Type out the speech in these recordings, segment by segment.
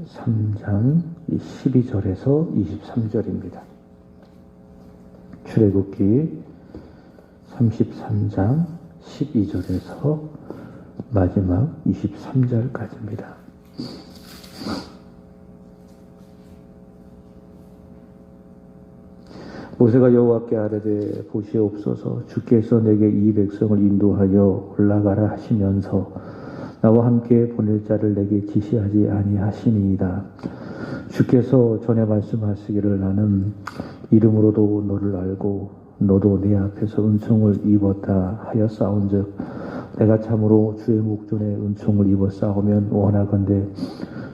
3장 12절에서 23절입니다. 출애굽기 33장 12절에서 마지막 23절까지입니다. 모세가 여호와께 아뢰되 보시옵소서 주께서 내게 이 백성을 인도하여 올라가라 하시면서 나와 함께 보낼 자를 내게 지시하지 아니하시니이다. 주께서 전에 말씀하시기를 나는 이름으로도 너를 알고 너도 내 앞에서 은총을 입었다 하였사온즉 내가 참으로 주의 목전에 은총을 입어 싸우면 원하건대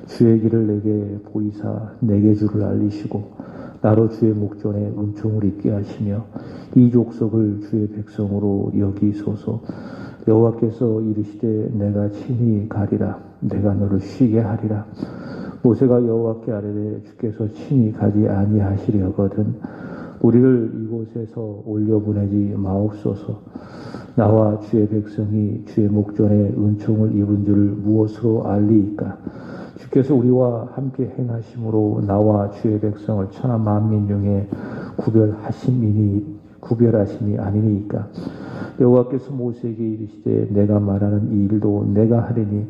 주의 길을 내게 보이사 내게 주를 알리시고 나로 주의 목전에 은총을 입게 하시며 이 족속을 주의 백성으로 여기소서. 여호와께서 이르시되 내가 친히 가리라. 내가 너를 쉬게 하리라. 모세가 여호와께 아뢰되 주께서 친히 가지 아니하시려거든 우리를 이곳에서 올려보내지 마옵소서. 나와 주의 백성이 주의 목전에 은총을 입은 줄을 무엇으로 알리이까? 주께서 우리와 함께 행하심으로 나와 주의 백성을 천하 만민 중에 구별하심이 아니니까. 여호와께서 모세에게 이르시되 내가 말하는 이 일도 내가 하리니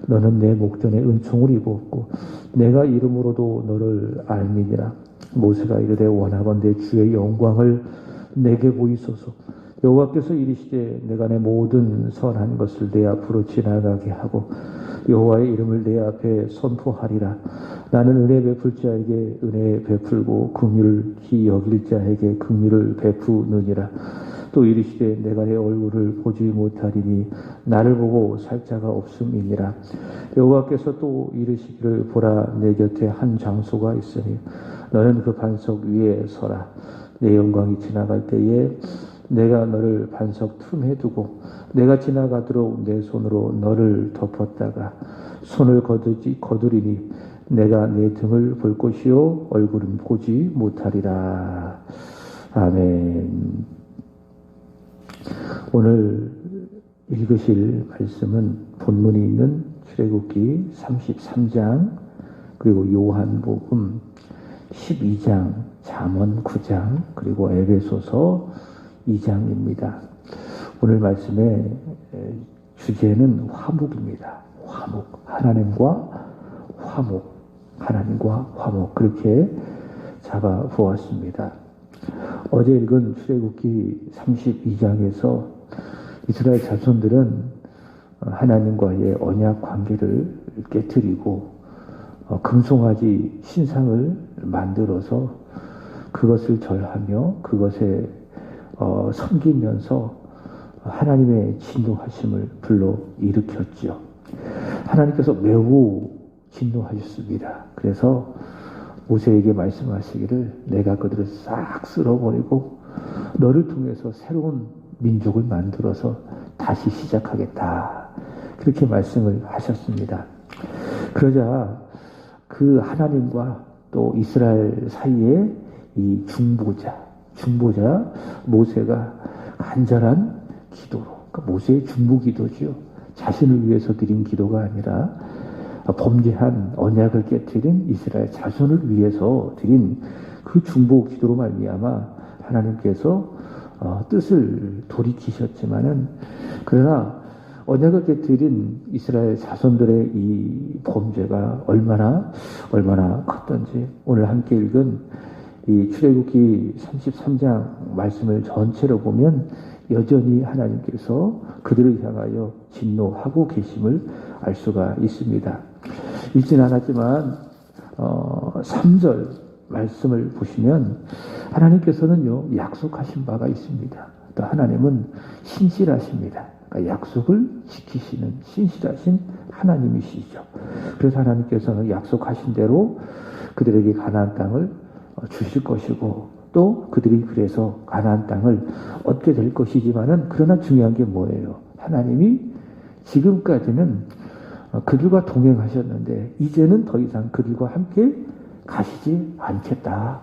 너는 내 목전에 은총을 입었고 내가 이름으로도 너를 알미니라. 모세가 이르되 원하건대 주의 영광을 내게 보이소서. 여호와께서 이르시되 내가 내 모든 선한 것을 내 앞으로 지나가게 하고 여호와의 이름을 내 앞에 선포하리라. 나는 은혜 베풀 자에게 은혜 베풀고 긍휼을 여길 자에게 긍휼을 베푸느니라. 또 이르시되 내가 내 얼굴을 보지 못하리니 나를 보고 살 자가 없음이니라. 여호와께서 또 이르시기를 보라 내 곁에 한 장소가 있으니 너는 그 반석 위에 서라. 내 영광이 지나갈 때에 내가 너를 반석 틈에 두고 내가 지나가도록 내 손으로 너를 덮었다가 손을 거두리니 내가 내 등을 볼 것이요 얼굴은 보지 못하리라. 아멘. 오늘 읽으실 말씀은 본문이 있는 출애굽기 33장 그리고 요한복음 12장, 잠언 9장 그리고 에베소서 2장입니다. 오늘 말씀의 주제는 화목입니다. 화목, 하나님과 화목 그렇게 잡아 보았습니다. 어제 읽은 출애굽기 32장에서 이스라엘 자손들은 하나님과의 언약 관계를 깨뜨리고 금송아지 신상을 만들어서 그것을 절하며 그것에 섬기면서 하나님의 진노하심을 불러 일으켰죠. 하나님께서 매우 진노하셨습니다. 그래서 모세에게 말씀하시기를 내가 그들을 싹 쓸어버리고 너를 통해서 새로운 민족을 만들어서 다시 시작하겠다. 그렇게 말씀을 하셨습니다. 그러자 그 하나님과 또 이스라엘 사이에 이 중보자 모세가 간절한 기도로, 그러니까 모세의 중보기도죠. 자신을 위해서 드린 기도가 아니라 범죄한 언약을 깨뜨린 이스라엘 자손을 위해서 드린 그 중보 기도로 말미암아 하나님께서 뜻을 돌이키셨지만은 그러나 언약을 깨뜨린 이스라엘 자손들의 이 범죄가 얼마나 컸던지 오늘 함께 읽은 이 출애굽기 33장 말씀을 전체로 보면 여전히 하나님께서 그들을 향하여 진노하고 계심을 알 수가 있습니다. 읽진 않았지만 3절 말씀을 보시면 하나님께서는요 약속하신 바가 있습니다. 또 하나님은 신실하십니다. 그러니까 약속을 지키시는 신실하신 하나님이시죠. 그래서 하나님께서는 약속하신 대로 그들에게 가나안 땅을 주실 것이고 또 그들이 그래서 가나안 땅을 얻게 될 것이지만은 그러나 중요한 게 뭐예요? 하나님이 지금까지는 그들과 동행하셨는데 이제는 더 이상 그들과 함께 가시지 않겠다.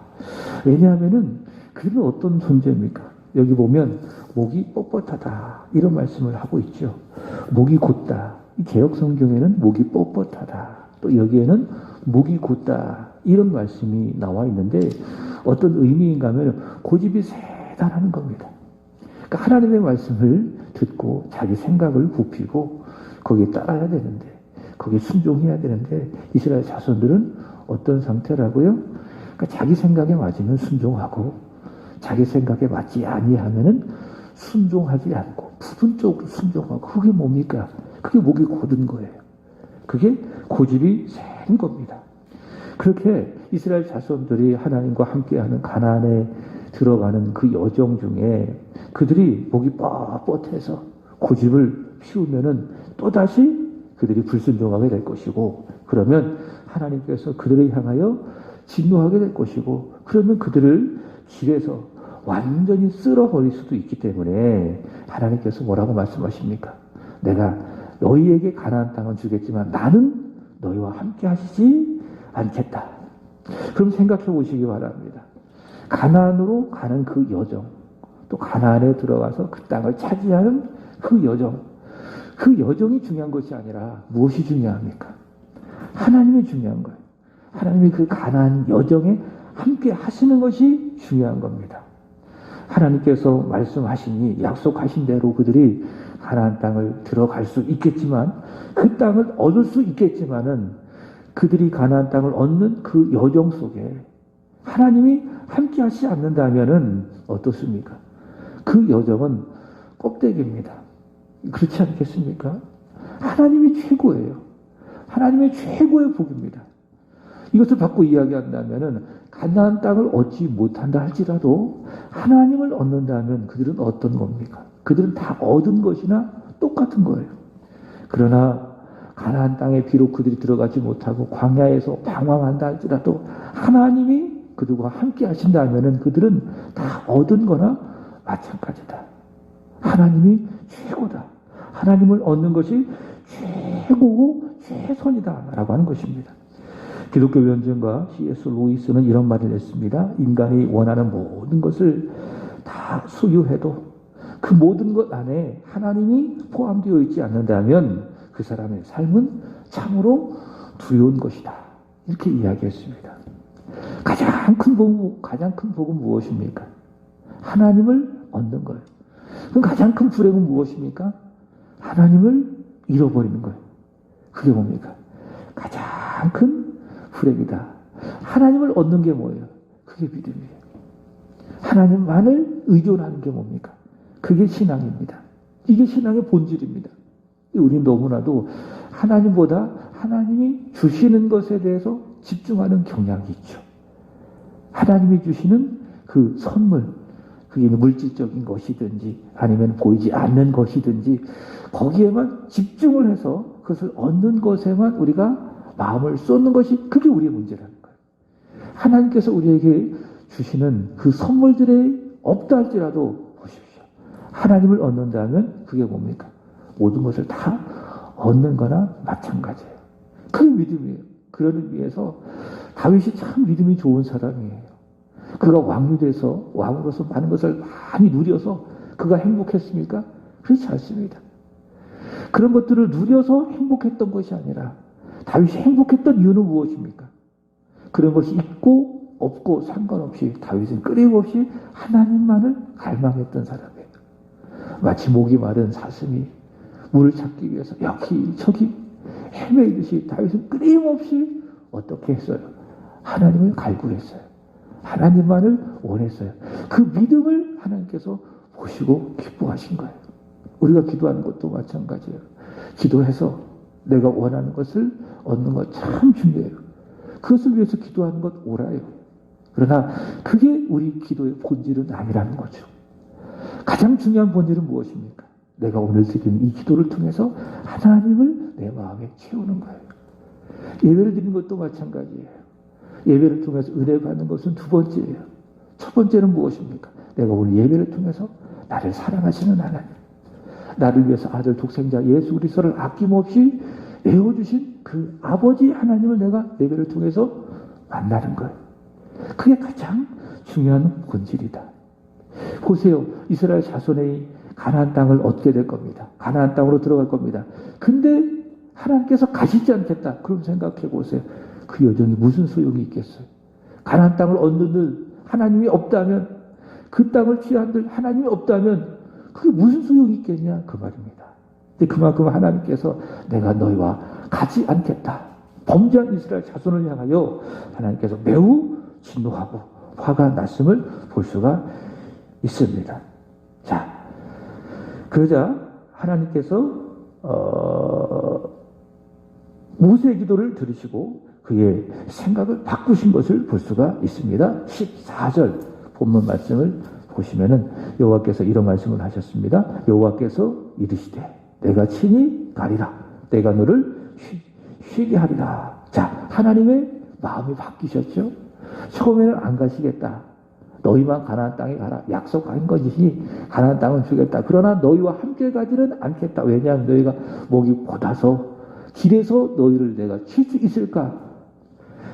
왜냐하면은 그들은 어떤 존재입니까? 여기 보면 목이 뻣뻣하다 이런 말씀을 하고 있죠. 목이 곧다. 이 개역 성경에는 목이 뻣뻣하다. 또 여기에는 목이 곧다 이런 말씀이 나와 있는데 어떤 의미인가 하면 고집이 세다라는 겁니다. 그러니까 하나님의 말씀을 듣고 자기 생각을 굽히고 거기에 따라야 되는데 거기에 순종해야 되는데 이스라엘 자손들은 어떤 상태라고요? 그러니까 자기 생각에 맞으면 순종하고 자기 생각에 맞지 아니하면은 순종하지 않고 부분적으로 순종하고 그게 뭡니까? 그게 목이 곧은 거예요. 그게 고집이 센 겁니다. 그렇게 이스라엘 자손들이 하나님과 함께하는 가나안에 들어가는 그 여정 중에 그들이 목이 뻣뻣해서 고집을 피우면은 또다시 그들이 불순종하게 될 것이고 그러면 하나님께서 그들을 향하여 진노하게 될 것이고 그러면 그들을 길에서 완전히 쓸어버릴 수도 있기 때문에 하나님께서 뭐라고 말씀하십니까? 내가 너희에게 가나안 땅은 주겠지만 나는 너희와 함께 하시지 않겠다. 그럼 생각해 보시기 바랍니다. 가나안으로 가는 그 여정, 또 가나안에 들어가서 그 땅을 차지하는 그 여정, 그 여정이 중요한 것이 아니라 무엇이 중요합니까? 하나님이 중요한 거예요. 하나님이 그 가나안 여정에 함께 하시는 것이 중요한 겁니다. 하나님께서 말씀하시니 약속하신 대로 그들이 가나안 땅을 들어갈 수 있겠지만 그 땅을 얻을 수 있겠지만은 그들이 가나안 땅을 얻는 그 여정 속에 하나님이 함께 하시지 않는다면은 어떻습니까? 그 여정은 껍데기입니다. 그렇지 않겠습니까? 하나님이 최고예요. 하나님의 최고의 복입니다. 이것을 받고 이야기한다면은 가나안 땅을 얻지 못한다 할지라도 하나님을 얻는다면 그들은 어떤 겁니까? 그들은 다 얻은 것이나 똑같은 거예요. 그러나 가나안 땅에 비록 그들이 들어가지 못하고 광야에서 방황한다 할지라도 하나님이 그들과 함께 하신다면은 그들은 다 얻은 거나 마찬가지다. 하나님이 최고다. 하나님을 얻는 것이 최고고 최선이다라고 하는 것입니다. 기독교 변증가 C.S. 루이스는 이런 말을 했습니다. 인간이 원하는 모든 것을 다 소유해도 그 모든 것 안에 하나님이 포함되어 있지 않는다면 그 사람의 삶은 참으로 두려운 것이다. 이렇게 이야기했습니다. 가장 큰 복은 무엇입니까? 하나님을 얻는 거예요. 그럼 가장 큰 불행은 무엇입니까? 하나님을 잃어버리는 거예요. 그게 뭡니까? 가장 큰 불행이다. 하나님을 얻는 게 뭐예요? 그게 믿음이에요. 하나님만을 의존하는 게 뭡니까? 그게 신앙입니다. 이게 신앙의 본질입니다. 우리는 너무나도 하나님보다 하나님이 주시는 것에 대해서 집중하는 경향이 있죠. 하나님이 주시는 그 선물, 그게 물질적인 것이든지 아니면 보이지 않는 것이든지 거기에만 집중을 해서 그것을 얻는 것에만 우리가 마음을 쏟는 것이 그게 우리의 문제라는 거예요. 하나님께서 우리에게 주시는 그 선물들이 없다 할지라도 보십시오. 하나님을 얻는다면 그게 뭡니까? 모든 것을 다 얻는 거나 마찬가지예요. 그게 믿음이에요. 그런 의미에서 다윗이 참 믿음이 좋은 사람이에요. 그가 왕이 돼서 왕으로서 많은 것을 많이 누려서 그가 행복했습니까? 그렇지 않습니다. 그런 것들을 누려서 행복했던 것이 아니라 다윗이 행복했던 이유는 무엇입니까? 그런 것이 있고 없고 상관없이 다윗은 끊임없이 하나님만을 갈망했던 사람이에요. 마치 목이 마른 사슴이 물을 찾기 위해서 여기 저기 헤매이듯이 다윗은 끊임없이 어떻게 했어요? 하나님을 갈구했어요. 하나님만을 원했어요. 그 믿음을 하나님께서 보시고 기뻐하신 거예요. 우리가 기도하는 것도 마찬가지예요. 기도해서 내가 원하는 것을 얻는 것 참 중요해요. 그것을 위해서 기도하는 것 옳아요. 그러나 그게 우리 기도의 본질은 아니라는 거죠. 가장 중요한 본질은 무엇입니까? 내가 오늘 드리는 이 기도를 통해서 하나님을 내 마음에 채우는 거예요. 예배를 드리는 것도 마찬가지예요. 예배를 통해서 은혜 받는 것은 두 번째예요. 첫 번째는 무엇입니까? 내가 오늘 예배를 통해서 나를 사랑하시는 하나님, 나를 위해서 아들 독생자 예수 그리스도를 아낌없이 내어주신 그 아버지 하나님을 내가 예배를 통해서 만나는 거예요. 그게 가장 중요한 본질이다. 보세요. 이스라엘 자손의 가나안 땅을 얻게 될 겁니다. 가나안 땅으로 들어갈 겁니다. 근데 하나님께서 가시지 않겠다. 그럼 생각해 보세요. 그 여정이 무슨 소용이 있겠어요? 가나안 땅을 얻는 하나님이 없다면, 그 땅을 취한들 하나님이 없다면 그게 무슨 소용이 있겠냐 그 말입니다. 근데 그만큼 하나님께서 내가 너희와 가지 않겠다, 범죄한 이스라엘 자손을 향하여 하나님께서 매우 진노하고 화가 났음을 볼 수가 있습니다. 자, 그러자 하나님께서 모세의 기도를 들으시고 그의 생각을 바꾸신 것을 볼 수가 있습니다. 14절 본문 말씀을 보시면은 여호와께서 이런 말씀을 하셨습니다. 여호와께서 이르시되 내가 친히 가리라, 내가 너를 쉬게 하리라. 자, 하나님의 마음이 바뀌셨죠. 처음에는 안 가시겠다, 너희만 가나안 땅에 가라, 약속한 것이니 가나안 땅은 주겠다, 그러나 너희와 함께 가지는 않겠다. 왜냐하면 너희가 목이 곧아서 길에서 너희를 내가 칠 수 있을까.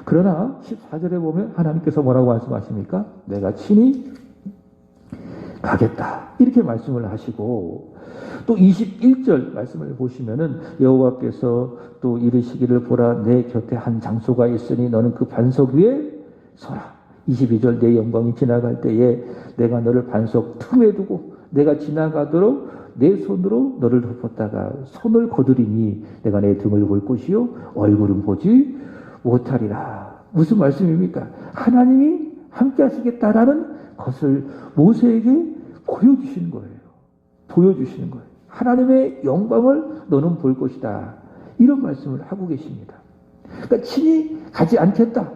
그러나 14절에 보면 하나님께서 뭐라고 말씀하십니까? 내가 친히 가겠다, 이렇게 말씀을 하시고, 또 21절 말씀을 보시면은 여호와께서 또 이르시기를 보라, 내 곁에 한 장소가 있으니 너는 그 반석 위에 서라. 22절 내 영광이 지나갈 때에 내가 너를 반석 틈에 두고 내가 지나가도록 내 손으로 너를 덮었다가 손을 거두리니 내가 내 등을 볼 것이요 얼굴은 보지 못하리라. 무슨 말씀입니까? 하나님이 함께 하시겠다라는 것을 모세에게 보여주시는 거예요. 보여주시는 거예요. 하나님의 영광을 너는 볼 것이다, 이런 말씀을 하고 계십니다. 그러니까 친히 가지 않겠다.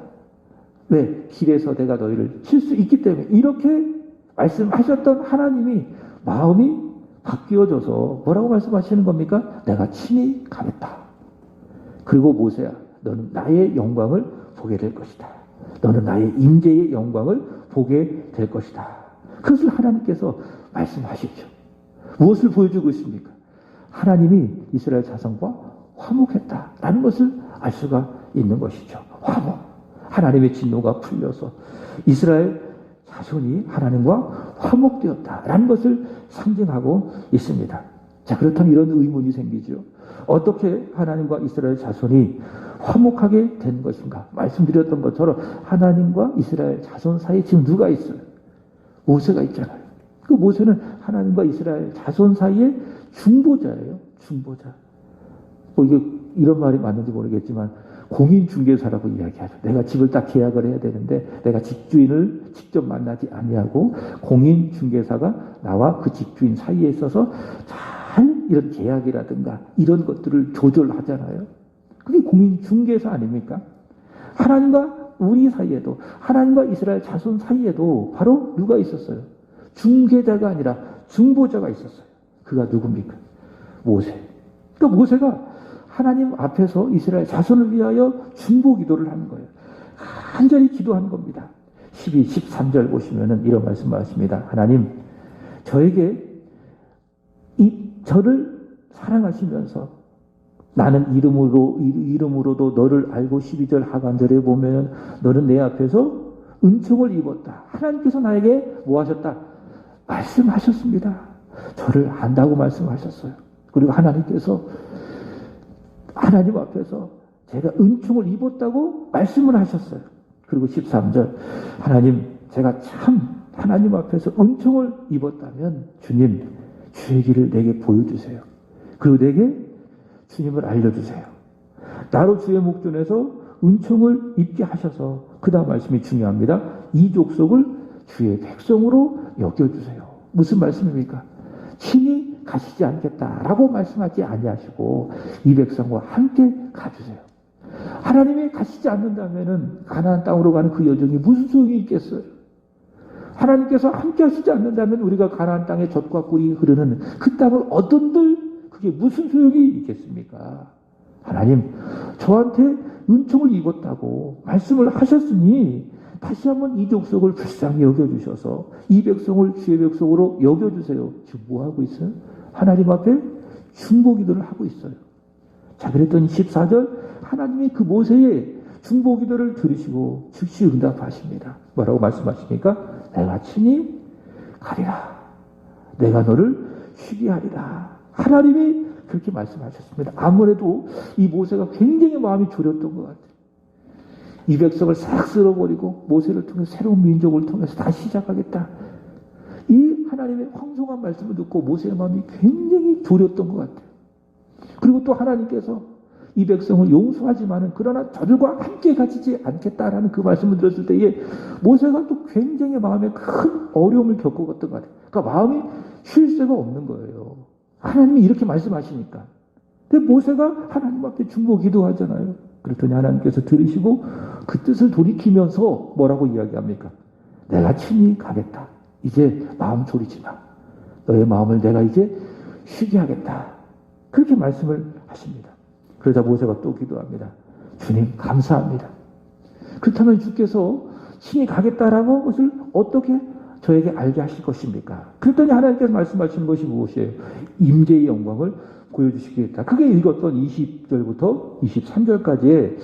왜? 길에서 내가 너희를 칠 수 있기 때문에. 이렇게 말씀하셨던 하나님이 마음이 바뀌어져서 뭐라고 말씀하시는 겁니까? 내가 친히 가겠다. 그리고 모세야, 너는 나의 영광을 보게 될 것이다. 너는 나의 임재의 영광을 보게 될 것이다. 그것을 하나님께서 말씀하시죠. 무엇을 보여주고 있습니까? 하나님이 이스라엘 자손과 화목했다라는 것을 알 수가 있는 것이죠. 화목. 하나님의 진노가 풀려서 이스라엘 자손이 하나님과 화목되었다라는 것을 상징하고 있습니다. 자, 그렇다면 이런 의문이 생기죠. 어떻게 하나님과 이스라엘 자손이 화목하게 된 것인가? 말씀드렸던 것처럼 하나님과 이스라엘 자손 사이에 지금 누가 있어요? 모세가 있잖아요. 그 모세는 하나님과 이스라엘 자손 사이의 중보자예요. 중보자. 이게 이런 말이 맞는지 모르겠지만 공인중개사라고 이야기하죠. 내가 집을 딱 계약을 해야 되는데 내가 집주인을 직접 만나지 아니하고 공인중개사가 나와 그 집주인 사이에 있어서 잘 이런 계약이라든가 이런 것들을 조절하잖아요. 그게 공인중개사 아닙니까? 하나님과 우리 사이에도, 하나님과 이스라엘 자손 사이에도 바로 누가 있었어요? 중개자가 아니라 중보자가 있었어요. 그가 누굽니까? 모세. 그러니까 모세가 하나님 앞에서 이스라엘 자손을 위하여 중보 기도를 하는 거예요. 간절히 기도한 겁니다. 12, 13절 보시면은 이런 말씀을 하십니다. 하나님, 저에게 저를 사랑하시면서 나는 이름으로도 너를 알고 12절 하반절에 보면 너는 내 앞에서 은총을 입었다. 하나님께서 나에게 뭐 하셨다? 말씀하셨습니다. 저를 안다고 말씀하셨어요. 그리고 하나님께서 하나님 앞에서 제가 은총을 입었다고 말씀을 하셨어요. 그리고 13절 하나님, 제가 참 하나님 앞에서 은총을 입었다면 주님, 주의 길을 내게 보여주세요. 그리고 내게 주님을 알려주세요. 나로 주의 목전에서 은총을 입게 하셔서, 그 다음 말씀이 중요합니다. 이 족속을 주의 백성으로 여겨주세요. 무슨 말씀입니까? 친히 가시지 않겠다라고 말씀하지 아니하시고 이 백성과 함께 가주세요. 하나님이 가시지 않는다면은 가나안 땅으로 가는 그 여정이 무슨 소용이 있겠어요? 하나님께서 함께 하시지 않는다면 우리가 가나안 땅에 젖과 꿀이 흐르는 그 땅을 얻은들 그게 무슨 소용이 있겠습니까? 하나님, 저한테 은총을 입었다고 말씀을 하셨으니 다시 한번 이 족속을 불쌍히 여겨주셔서 이 백성을 주의 백성으로 여겨주세요. 지금 뭐하고 있어요? 하나님 앞에 중보기도를 하고 있어요. 자, 그랬더니 14절 하나님이 그 모세의 중보기도를 들으시고 즉시 응답하십니다. 뭐라고 말씀하십니까? 내가 친히 가리라. 내가 너를 쉬게 하리라. 하나님이 그렇게 말씀하셨습니다. 아무래도 이 모세가 굉장히 마음이 졸였던 것 같아요. 이 백성을 싹 쓸어버리고 모세를 통해서 새로운 민족을 통해서 다시 시작하겠다. 이 하나님의 황송한 말씀을 듣고 모세의 마음이 굉장히 졸였던 것 같아요. 그리고 또 하나님께서 이 백성을 용서하지만은 그러나 저들과 함께 갇히지 않겠다라는 그 말씀을 들었을 때에 모세가 또 굉장히 마음에 큰 어려움을 겪었던 것 같아요. 그러니까 마음이 쉴 새가 없는 거예요. 하나님이 이렇게 말씀하시니까. 근데 모세가 하나님 앞에 중보 기도하잖아요. 그랬더니 하나님께서 들으시고 그 뜻을 돌이키면서 뭐라고 이야기합니까? 내가 친히 가겠다. 이제 마음 졸이지 마. 너의 마음을 내가 이제 쉬게 하겠다. 그렇게 말씀을 하십니다. 그러자 모세가 또 기도합니다. 주님 감사합니다. 그렇다면 주께서 친히 가겠다라고 것을 어떻게 저에게 알게 하실 것입니까? 그랬더니 하나님께서 말씀하시는 것이 무엇이에요? 임재의 영광을 보여주시겠다. 그게 읽었던 20절부터 23절까지의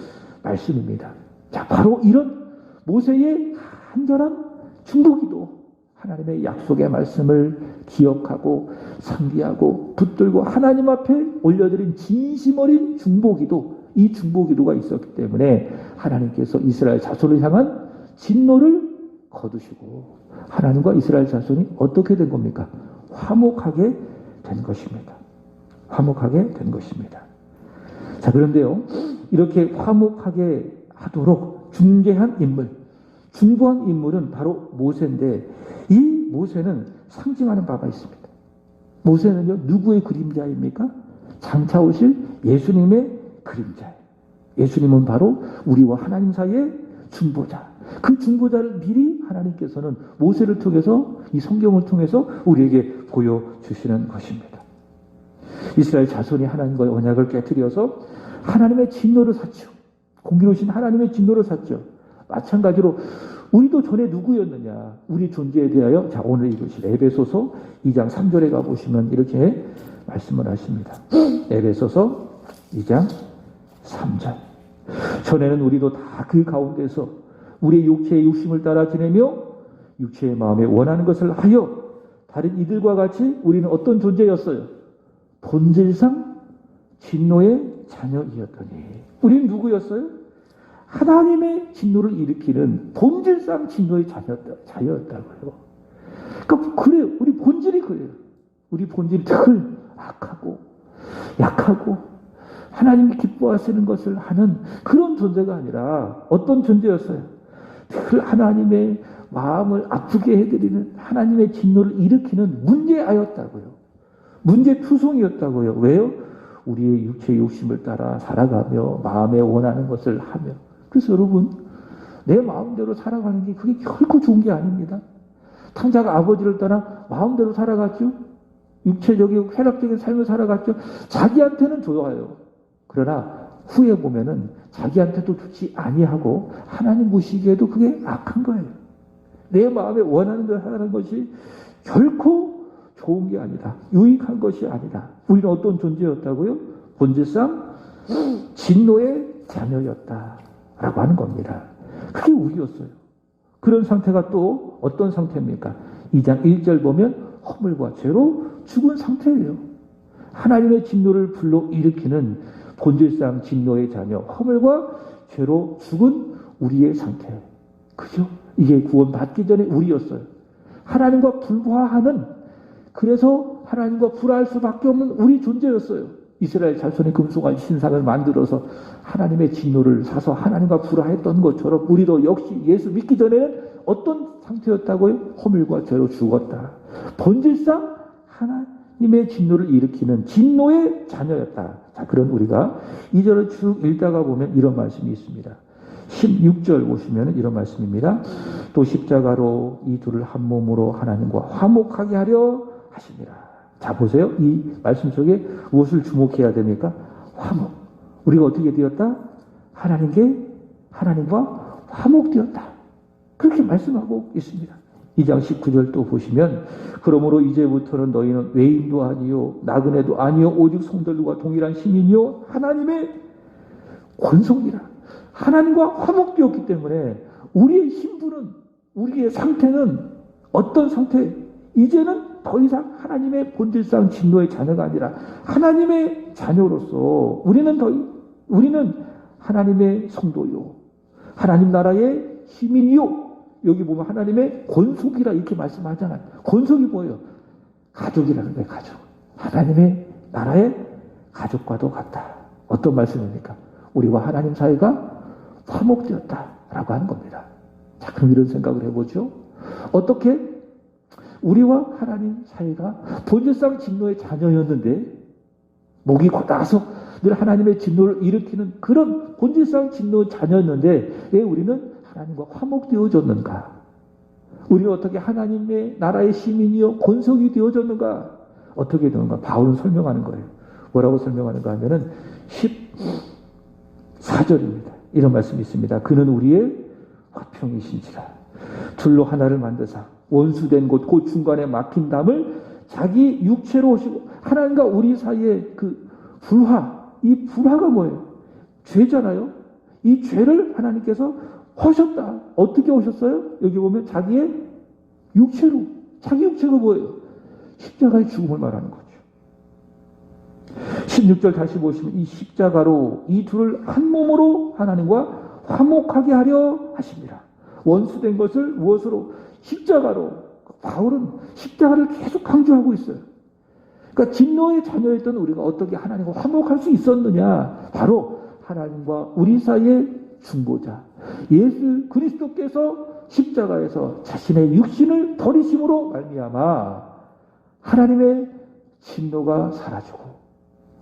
말씀입니다. 자, 바로 이런 모세의 간절한 중보기도, 하나님의 약속의 말씀을 기억하고 상기하고 붙들고 하나님 앞에 올려드린 진심 어린 중보기도, 이 중보기도가 있었기 때문에 하나님께서 이스라엘 자손을 향한 진노를 거두시고 하나님과 이스라엘 자손이 어떻게 된 겁니까? 화목하게 된 것입니다. 화목하게 된 것입니다. 자, 그런데요, 이렇게 화목하게 하도록 중재한 인물, 중보한 인물은 바로 모세인데, 이 모세는 상징하는 바가 있습니다. 모세는요, 누구의 그림자입니까? 장차 오실 예수님의 그림자예요. 예수님은 바로 우리와 하나님 사이의 중보자. 그 중보자를 미리 하나님께서는 모세를 통해서, 이 성경을 통해서 우리에게 보여주시는 것입니다. 이스라엘 자손이 하나님과의 언약을 깨뜨려서 하나님의 진노를 샀죠. 공기로우신 하나님의 진노를 샀죠. 마찬가지로 우리도 전에 누구였느냐, 우리 존재에 대하여, 자, 오늘 읽으실 에베소서 2장 3절에 가보시면 이렇게 말씀을 하십니다. 에베소서 2장 3절. 전에는 우리도 다 그 가운데서 우리의 육체의 욕심을 따라 지내며 육체의 마음에 원하는 것을 하여 다른 이들과 같이 우리는 어떤 존재였어요? 본질상 진노의 자녀이었더니. 우리는 누구였어요? 하나님의 진노를 일으키는 본질상 진노의 자녀였다고요. 그러니까 그래요. 우리 본질이 그래요. 우리 본질이 늘 악하고 약하고 하나님이 기뻐하시는 것을 하는 그런 존재가 아니라 어떤 존재였어요? 늘 하나님의 마음을 아프게 해드리는, 하나님의 진노를 일으키는 문제아였다고요. 문제투성이었다고요. 왜요? 우리의 육체의 욕심을 따라 살아가며 마음에 원하는 것을 하며. 그래서 여러분, 내 마음대로 살아가는 게 그게 결코 좋은 게 아닙니다. 탕자가 아버지를 따라 마음대로 살아갔죠. 육체적이고 쾌락적인 삶을 살아갔죠. 자기한테는 좋아요. 그러나 후에 보면은 자기한테도 좋지 아니하고 하나님 보시기에도 그게 악한 거예요. 내 마음에 원하는 걸 하는 것이 결코 좋은 게 아니다. 유익한 것이 아니다. 우리는 어떤 존재였다고요? 본질상 진노의 자녀였다라고 하는 겁니다. 그게 우리였어요. 그런 상태가 또 어떤 상태입니까? 2장 1절 보면 허물과 죄로 죽은 상태예요. 하나님의 진노를 불러일으키는 본질상 진노의 자녀, 허물과 죄로 죽은 우리의 상태. 그죠? 이게 구원받기 전에 우리였어요. 하나님과 불화하는, 그래서 하나님과 불화할 수밖에 없는 우리 존재였어요. 이스라엘 자손이 금송아지 신상을 만들어서 하나님의 진노를 사서 하나님과 불화했던 것처럼 우리도 역시 예수 믿기 전에는 어떤 상태였다고요? 허물과 죄로 죽었다. 본질상 하나님의 진노를 일으키는 진노의 자녀였다. 자, 그런 우리가 2절을 쭉 읽다가 보면 이런 말씀이 있습니다. 16절 보시면 이런 말씀입니다. 또 십자가로 이 둘을 한 몸으로 하나님과 화목하게 하려 하십니다. 자, 보세요. 이 말씀 속에 무엇을 주목해야 됩니까? 화목. 우리가 어떻게 되었다? 하나님과 화목되었다. 그렇게 말씀하고 있습니다. 2장 19절 또 보시면, 그러므로 이제부터는 너희는 외인도 아니요 나그네도 아니요 오직 성도들과 동일한 시민이요 하나님의 권속이라. 하나님과 화목되었기 때문에 우리의 신분은, 우리의 상태는 어떤 상태? 이제는 더 이상 하나님의 본질상 진노의 자녀가 아니라 하나님의 자녀로서 우리는 하나님의 성도요 하나님 나라의 시민이요. 여기 보면 하나님의 권속이라 이렇게 말씀하잖아요. 권속이 뭐예요? 가족이라는 거예요. 가족. 하나님의 나라의 가족과도 같다. 어떤 말씀입니까? 우리와 하나님 사이가 화목되었다라고 하는 겁니다. 자, 그럼 이런 생각을 해보죠. 어떻게 우리와 하나님 사이가 본질상 진노의 자녀였는데 목이 곧아서 늘 하나님의 진노를 일으키는 그런 본질상 진노의 자녀였는데 왜 우리는 하나님과 화목되어졌는가? 우리는 어떻게 하나님의 나라의 시민이요 권속이 되어졌는가? 어떻게 되는가? 바울은 설명하는 거예요. 뭐라고 설명하는가 하면은 14절입니다. 이런 말씀이 있습니다. 그는 우리의 화평이신지라 둘로 하나를 만드사 원수된 곳 그 중간에 막힌 담을 자기 육체로 오시고 하나님과 우리 사이의 그 불화, 이 불화가 뭐예요? 죄잖아요. 이 죄를 하나님께서 하셨다. 어떻게 오셨어요? 여기 보면 자기의 육체로. 자기 육체가 뭐예요? 십자가의 죽음을 말하는 거죠. 16절 다시 보시면 이 십자가로 이 둘을 한 몸으로 하나님과 화목하게 하려 하십니다. 원수된 것을 무엇으로? 십자가로. 바울은 십자가를 계속 강조하고 있어요. 그러니까 진노의 자녀였던 우리가 어떻게 하나님과 화목할 수 있었느냐? 바로 하나님과 우리 사이의 중보자 예수 그리스도께서 십자가에서 자신의 육신을 버리심으로 말미암아 하나님의 진노가 사라지고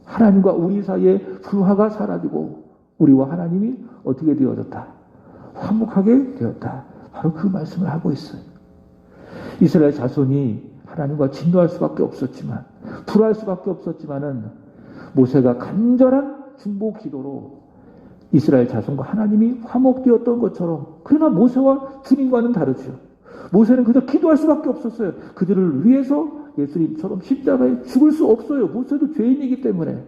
하나님과 우리 사이의 불화가 사라지고 우리와 하나님이 어떻게 되어졌다? 화목하게 되었다. 바로 그 말씀을 하고 있어요. 이스라엘 자손이 하나님과 진노할 수밖에 없었지만 불화할 수밖에 없었지만은 모세가 간절한 중보 기도로 이스라엘 자손과 하나님이 화목되었던 것처럼 그러나 모세와 주님과는 다르죠. 모세는 그저 기도할 수밖에 없었어요. 그들을 위해서 예수님처럼 십자가에 죽을 수 없어요. 모세도 죄인이기 때문에.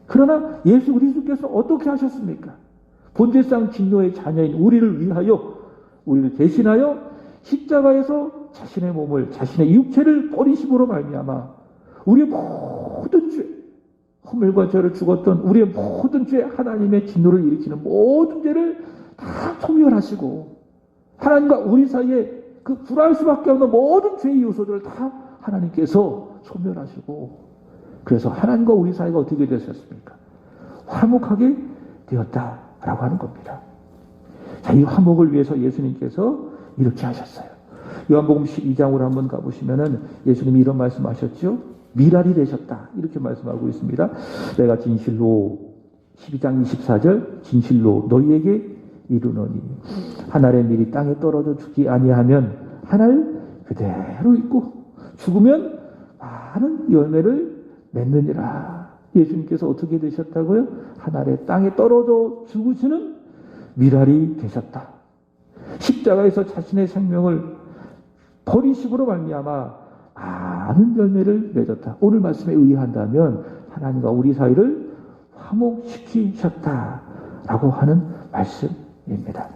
그러나 예수 그리스도께서 어떻게 하셨습니까? 본질상 진노의 자녀인 우리를 위하여 우리를 대신하여 십자가에서 자신의 몸을 자신의 육체를 버리심으로 말미암아 우리의 모든 죄 허물과 죄를 죽었던 우리의 모든 죄 하나님의 진노를 일으키는 모든 죄를 다 소멸하시고 하나님과 우리 사이에 그 불화할 수밖에 없는 모든 죄의 요소들을 다 하나님께서 소멸하시고 그래서 하나님과 우리 사이가 어떻게 되셨습니까? 화목하게 되었다라고 하는 겁니다. 자, 이 화목을 위해서 예수님께서 이렇게 하셨어요. 요한복음 12장으로 한번 가보시면은 예수님이 이런 말씀하셨죠. 미랄이 되셨다. 이렇게 말씀하고 있습니다. 내가 진실로 12장 24절 진실로 너희에게 이르노니 한 알의 밀이 땅에 떨어져 죽지 아니하면 한 알 그대로 있고 죽으면 많은 열매를 맺느니라. 예수님께서 어떻게 되셨다고요? 한 알의 땅에 떨어져 죽으시는 미랄이 되셨다. 십자가에서 자신의 생명을 버리심으로 말미암아 많은 열매를 맺었다. 오늘 말씀에 의한다면 하나님과 우리 사이를 화목시키셨다라고 하는 말씀입니다.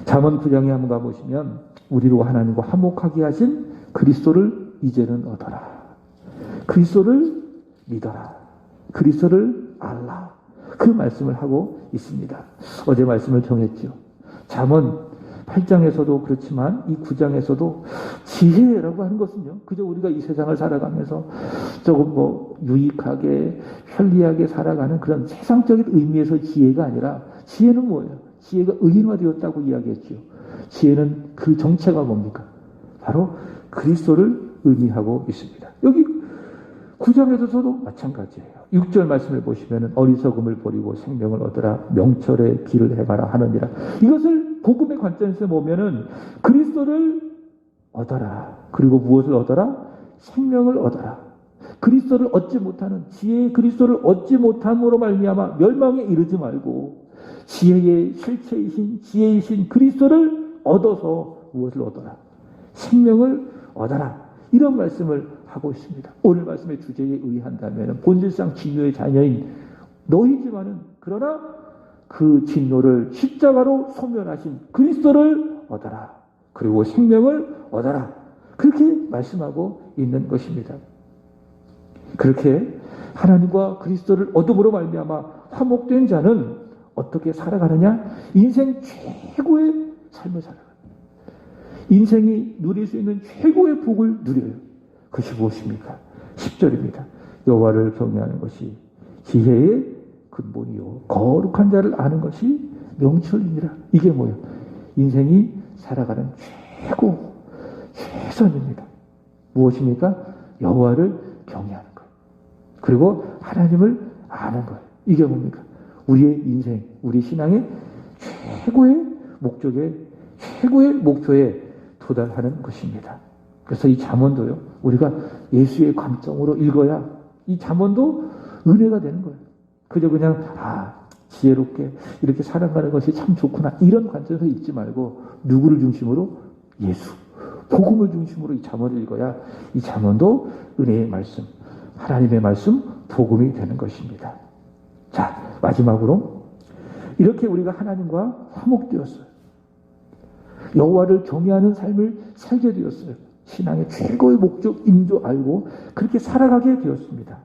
잠언 9장에 한번 가보시면 우리로 하나님과 화목하게 하신 그리스도를 이제는 얻어라. 그리스도를 믿어라. 그리스도를 알라. 그 말씀을 하고 있습니다. 어제 말씀을 정했죠. 잠언 8장에서도 그렇지만 이 9장에서도 지혜라고 하는 것은요. 그저 우리가 이 세상을 살아가면서 조금 유익하게 편리하게 살아가는 그런 세상적인 의미에서 지혜가 아니라 지혜는 뭐예요? 지혜가 의인화되었다고 이야기했죠. 지혜는 그 정체가 뭡니까? 바로 그리스도를 의미하고 있습니다. 여기 9장에서도 마찬가지예요. 6절 말씀을 보시면 어리석음을 버리고 생명을 얻으라 명철의 길을 행하라 하느니라. 이것을 복음의 관점에서 보면은 그리스도를 얻어라. 그리고 무엇을 얻어라? 생명을 얻어라. 그리스도를 얻지 못하는 지혜의 그리스도를 얻지 못함으로 말미암아 멸망에 이르지 말고 지혜의 실체이신 지혜이신 그리스도를 얻어서 무엇을 얻어라? 생명을 얻어라. 이런 말씀을 하고 있습니다. 오늘 말씀의 주제에 의한다면 본질상 진노의 자녀인 너희지만은 그러나 그 진노를 십자가로 소멸하신 그리스도를 얻어라. 그리고 생명을 얻어라. 그렇게 말씀하고 있는 것입니다. 그렇게 하나님과 그리스도를 얻음으로 말미암아 화목된 자는 어떻게 살아가느냐? 인생 최고의 삶을 살아가요. 인생이 누릴 수 있는 최고의 복을 누려요. 그것이 무엇입니까? 10절입니다. 여호와를 경외하는 것이 지혜의 근본이요 거룩한 자를 아는 것이 명철이니라. 이게 뭐예요? 인생이 살아가는 최선입니다. 무엇입니까? 여호와를 경외하는 것. 그리고 하나님을 아는 거예요. 이게 뭡니까? 우리의 인생, 우리 신앙의 최고의 목표에 도달하는 것입니다. 그래서 이 잠언도요, 우리가 예수의 관점으로 읽어야 이 잠언도 은혜가 되는 거예요. 그저 그냥 지혜롭게 이렇게 살아가는 것이 참 좋구나 이런 관점에서 읽지 말고 누구를 중심으로? 예수, 복음을 중심으로 이 잠언을 읽어야 이 잠언도 은혜의 말씀, 하나님의 말씀, 복음이 되는 것입니다. 자, 마지막으로 이렇게 우리가 하나님과 화목되었어요. 여호와를 경외하는 삶을 살게 되었어요. 신앙의 최고의 목적인 줄 알고 그렇게 살아가게 되었습니다.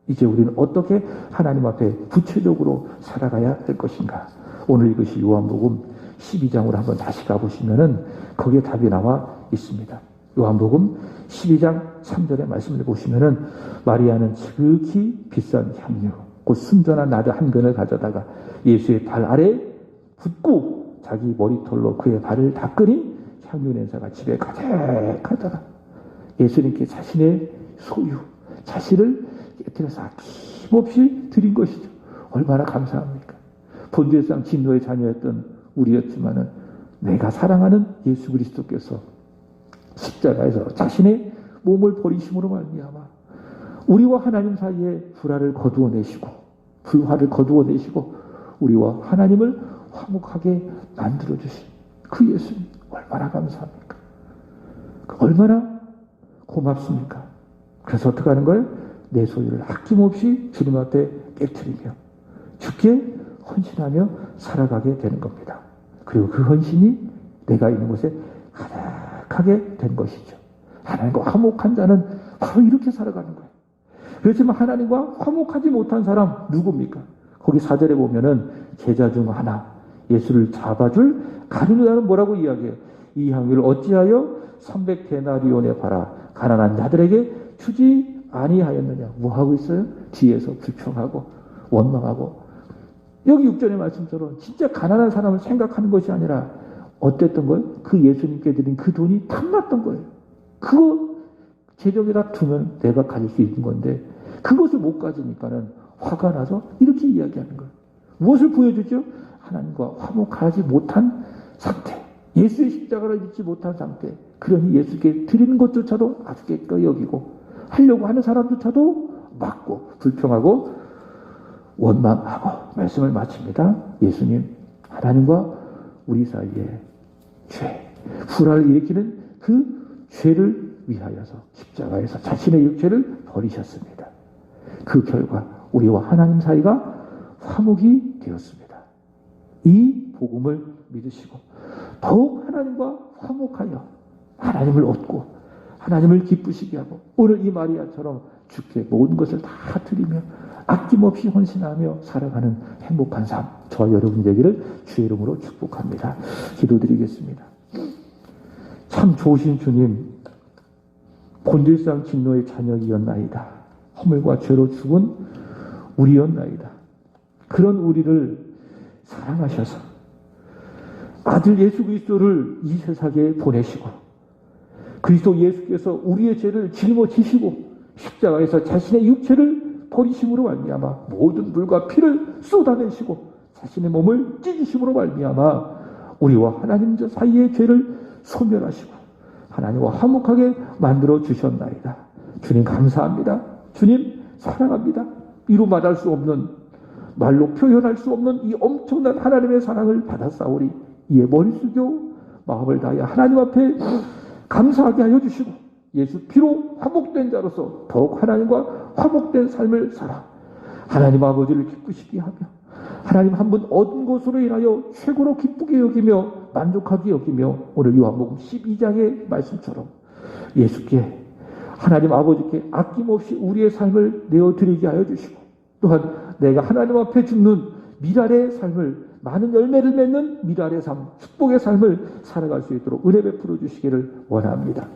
이제 우리는 어떻게 하나님 앞에 구체적으로 살아가야 될 것인가? 오늘 이것이 요한복음 12장으로 한번 다시 가보시면은 거기에 답이 나와 있습니다. 요한복음 12장 3절의 말씀을 보시면은 마리아는 지극히 비싼 향유, 곧 순전한 나드 한 근을 가져다가 예수의 발 아래 붓고 자기 머리털로 그의 발을 닦으니 향유 냄새가 집에 가득하더라. 예수님께 자신의 소유, 자신을 깨뜨려서 아낌없이 드린 것이죠. 얼마나 감사합니까? 본질상 진노의 자녀였던 우리였지만은 내가 사랑하는 예수 그리스도께서 십자가에서 자신의 몸을 버리심으로 말미암아 우리와 하나님 사이에 불화를 거두어내시고 우리와 하나님을 화목하게 만들어주신 그 예수님 얼마나 감사합니까? 얼마나 고맙습니까? 그래서 어떻게 하는 거예요? 내 소유를 아낌없이 주님 앞에 깨트리며 주께 헌신하며 살아가게 되는 겁니다. 그리고 그 헌신이 내가 있는 곳에 가득하게 된 것이죠. 하나님과 화목한 자는 바로 이렇게 살아가는 거예요. 그렇지만 하나님과 화목하지 못한 사람 누굽니까? 거기 4절에 보면은 제자 중 하나 예수를 잡아줄 가룟유다는 뭐라고 이야기해요? 이 향유를 어찌하여 300데나리온에 팔아 가난한 자들에게 주지 아니하였느냐? 뭐 하고 있어요? 뒤에서 불평하고 원망하고. 여기 6절의 말씀처럼 진짜 가난한 사람을 생각하는 것이 아니라 어땠던 거예요? 그 예수님께 드린 그 돈이 탐났던 거예요. 그거 재정에다 두면 내가 가질 수 있는 건데 그것을 못 가지니까는 화가 나서 이렇게 이야기하는 거예요. 무엇을 보여주죠? 하나님과 화목하지 못한 상태, 예수의 십자가를 믿지 못한 상태. 그러니 예수께 드리는 것조차도 아주 깨끗하게 여기고 하려고 하는 사람조차도 막고 불평하고 원망하고. 말씀을 마칩니다. 예수님, 하나님과 우리 사이에 불화를 일으키는 그 죄를 위하여서 십자가에서 자신의 육체를 버리셨습니다. 그 결과 우리와 하나님 사이가 화목이 되었습니다. 이 복음을 믿으시고 더욱 하나님과 화목하여 하나님을 얻고 하나님을 기쁘시게 하고 오늘 이 마리아처럼 주께 모든 것을 다 드리며 아낌없이 헌신하며 살아가는 행복한 삶, 저와 여러분 되기를 주의 이름으로 축복합니다. 기도드리겠습니다. 참 좋으신 주님, 본질상 진노의 자녀이었나이다. 허물과 죄로 죽은 우리였나이다. 그런 우리를 사랑하셔서 아들 예수 그리스도를 이 세상에 보내시고 그리스도 예수께서 우리의 죄를 짊어지시고 십자가에서 자신의 육체를 버리심으로 말미암아 모든 물과 피를 쏟아내시고 자신의 몸을 찢으심으로 말미암아 우리와 하나님 사이의 죄를 소멸하시고 하나님과 화목하게 만들어 주셨나이다. 주님 감사합니다. 주님 사랑합니다. 이루 말할 수 없는, 말로 표현할 수 없는 이 엄청난 하나님의 사랑을 받았사오리. 이에 머리 숙여 마음을 다하여 하나님 앞에 감사하게 하여 주시고 예수 피로 화목된 자로서 더욱 하나님과 화목된 삶을 살아 하나님 아버지를 기쁘시게 하며 하나님 한 분 얻은 것으로 인하여 최고로 기쁘게 여기며 만족하게 여기며 오늘 요한복음 12장의 말씀처럼 예수께 하나님 아버지께 아낌없이 우리의 삶을 내어드리게 하여 주시고 또한 내가 하나님 앞에 죽는 미랄의 삶을 많은 열매를 맺는 미랄의 삶, 축복의 삶을 살아갈 수 있도록 은혜 베풀어 주시기를 원합니다.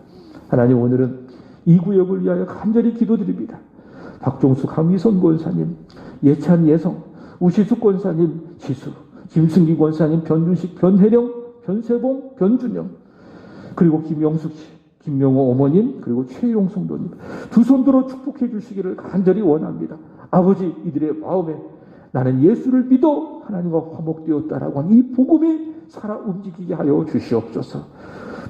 하나님, 오늘은 이 구역을 위하여 간절히 기도드립니다. 박종수 강위선 권사님, 예찬 예성, 우시숙 권사님, 지수, 김승기 권사님, 변준식, 변혜령, 변세봉, 변준영, 그리고 김영숙 씨, 김명호 어머님, 그리고 최용 성도님, 두 손 들어 축복해 주시기를 간절히 원합니다. 아버지, 이들의 마음에 나는 예수를 믿어 하나님과 화목되었다라고 하는 이 복음이 살아 움직이게 하여 주시옵소서.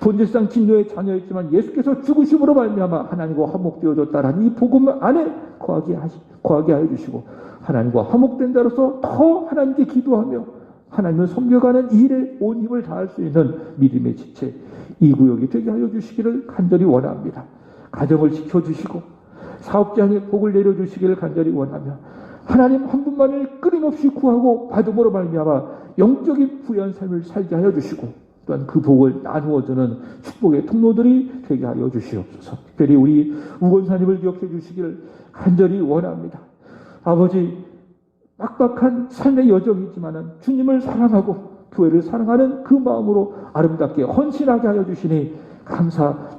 본질상 진노의 자녀였지만 예수께서 죽으심으로 말미암아 하나님과 화목되어졌다라는 이 복음 안에 거하게 하여 주시고, 하나님과 화목된 자로서 더 하나님께 기도하며 하나님을 섬겨가는 일에 온 힘을 다할 수 있는 믿음의 지체, 이 구역이 되게 하여 주시기를 간절히 원합니다. 가정을 지켜주시고 사업장에 복을 내려주시기를 간절히 원하며, 하나님 한 분만을 끊임없이 구하고 받음으로 말미암아 영적인 부유한 삶을 살게 하여 주시고, 또한 그 복을 나누어주는 축복의 통로들이 되게 하여 주시옵소서. 특별히 우리 우건사님을 기억해 주시기를 간절히 원합니다. 아버지, 빡빡한 삶의 여정이지만 주님을 사랑하고 교회를 사랑하는 그 마음으로 아름답게 헌신하게 하여 주시니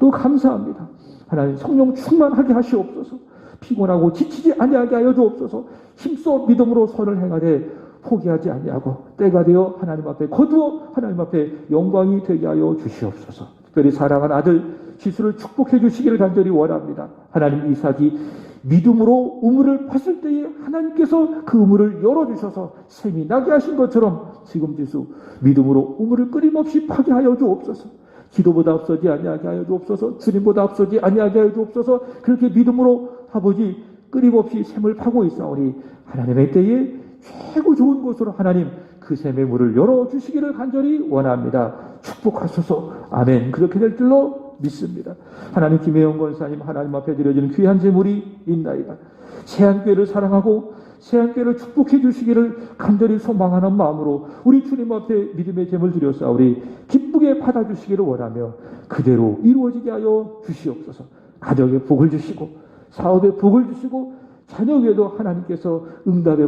또 감사합니다. 하나님, 성령 충만하게 하시옵소서. 피곤하고 지치지 아니하게 하여 주옵소서. 힘써 믿음으로 선을 행하되 포기하지 아니하고 때가 되어 하나님 앞에 거두어 하나님 앞에 영광이 되게 하여 주시옵소서. 특별히 사랑하는 아들 지수를 축복해 주시기를 간절히 원합니다. 하나님, 이삭이 믿음으로 우물을 팠을 때에 하나님께서 그 우물을 열어주셔서 샘이 나게 하신 것처럼 지금 지수 믿음으로 우물을 끊임없이 파게 하여 주옵소서. 기도보다 앞서지 아니하게 하여 주옵소서. 주님보다 앞서지 아니하게 하여 주옵소서. 그렇게 믿음으로 아버지 끊임없이 샘을 파고 있사오니 하나님의 때에 최고 좋은 곳으로 하나님 그 샘의 물을 열어주시기를 간절히 원합니다. 축복하소서. 아멘. 그렇게 될 줄로 믿습니다. 하나님, 김혜영 권사님 하나님 앞에 드려지는 귀한 제물이 있나이다. 세안교회를 사랑하고 세안교회를 축복해 주시기를 간절히 소망하는 마음으로 우리 주님 앞에 믿음의 제물 드렸사오니 기쁘게 받아주시기를 원하며 그대로 이루어지게 하여 주시옵소서. 가정에 복을 주시고 사업에 복을 주시고 자녀에게도 하나님께서 응답의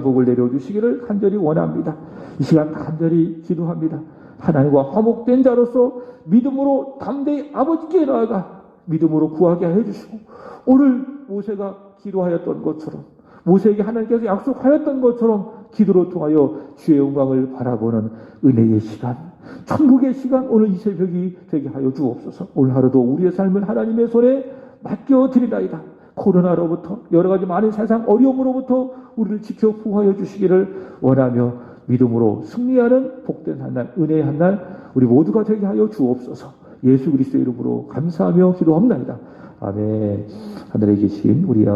복을 내려주시기를 간절히 원합니다. 이 시간 간절히 기도합니다. 하나님과 화목된 자로서 믿음으로 담대히 아버지께 나아가 믿음으로 구하게 해주시고, 오늘 모세가 기도하였던 것처럼 모세에게 하나님께서 약속하였던 것처럼 기도로 통하여 주의 영광을 바라보는 은혜의 시간, 천국의 시간, 오늘 이 새벽이 되게 하여 주옵소서. 오늘 하루도 우리의 삶을 하나님의 손에 맡겨드리나이다. 코로나로부터 여러 가지 많은 세상 어려움으로부터 우리를 지켜 구하여 주시기를 원하며 믿음으로 승리하는 복된 한날, 은혜의 한날 우리 모두가 되게 하여 주옵소서. 예수 그리스도의 이름으로 감사하며 기도합니다. 아멘. 하늘에 계신 우리